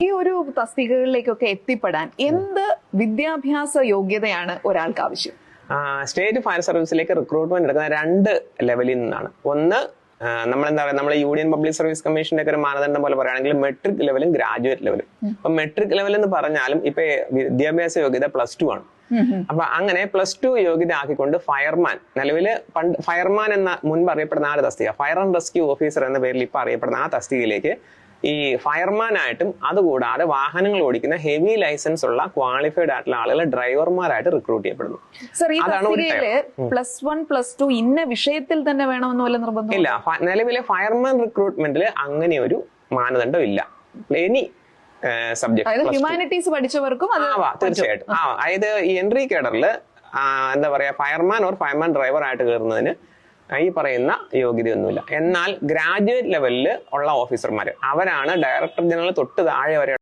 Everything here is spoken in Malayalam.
ഈ ഒരു തസ്തികകളിലേക്കൊക്കെ എത്തിപ്പെടാൻ എന്ത് വിദ്യാഭ്യാസ യോഗ്യതയാണ് ഒരാൾക്ക് ആവശ്യം? സ്റ്റേറ്റ് ഫയർ സർവീസിലേക്ക് റിക്രൂട്ട്മെന്റ് എടുക്കുന്ന 2 ലെവലിൽ നിന്നാണ്. ഒന്ന്, നമ്മളെന്താ പറയുക, നമ്മുടെ യൂണിയൻ പബ്ലിക് സർവീസ് കമ്മീഷന്റെ ഒക്കെ ഒരു മാനദണ്ഡം പോലെ പറയുകയാണെങ്കിൽ മെട്രിക് ലെവലും ഗ്രാജുവേറ്റ് ലെവലും. അപ്പൊ മെട്രിക് ലെവൽ എന്ന് പറഞ്ഞാലും ഇപ്പൊ വിദ്യാഭ്യാസ യോഗ്യത +2 ആണ്. അപ്പൊ അങ്ങനെ +2 യോഗ്യത ആക്കിക്കൊണ്ട് ഫയർമാൻ, നിലവില് ഫയർമാൻ എന്ന മുൻപ് അറിയപ്പെടുന്ന ആ തസ്തിക, ഫയർ ആൻഡ് റെസ്ക്യൂ ഓഫീസർ എന്ന പേരിൽ ഇപ്പൊ അറിയപ്പെടുന്ന ആ തസ്തികയിലേക്ക് ഈ ഫയർമാൻ ആയിട്ടും അതുകൂടാതെ വാഹനങ്ങൾ ഓടിക്കുന്ന ഹെവി ലൈസൻസ് ഉള്ള ക്വാളിഫൈഡ് ആയിട്ടുള്ള ആളുകൾ ഡ്രൈവർമാരായിട്ട് റിക്രൂട്ട് ചെയ്യപ്പെടുന്നു. +1 +2 ഇന്ന വിഷയത്തിൽ തന്നെ വേണമെന്ന് വല്ല നിർബന്ധം ഇല്ല. നിലവിലെ ഫയർമാൻ റിക്രൂട്ട്മെന്റിൽ അങ്ങനെ ഒരു മാനദണ്ഡം ഇല്ല. എനി സബ്ജക്ട് ഹ്യൂമാനിറ്റീസ് പഠിച്ചവർക്കും തീർച്ചയായിട്ടും. അതായത് ഈ എൻട്രി കേഡറിൽ എന്താ പറയാ, ഫയർമാൻ ഓർ ഫയർമാൻ ഡ്രൈവർ ആയിട്ട് കയറുന്നതിന് ഈ പറയുന്ന യോഗ്യതയൊന്നുമില്ല. എന്നാൽ ഗ്രാജുവേറ്റ് ലെവലിൽ ഉള്ള ഓഫീസർമാർ, അവരാണ് ഡയറക്ടർ ജനറൽ തൊട്ട് താഴെ വരെ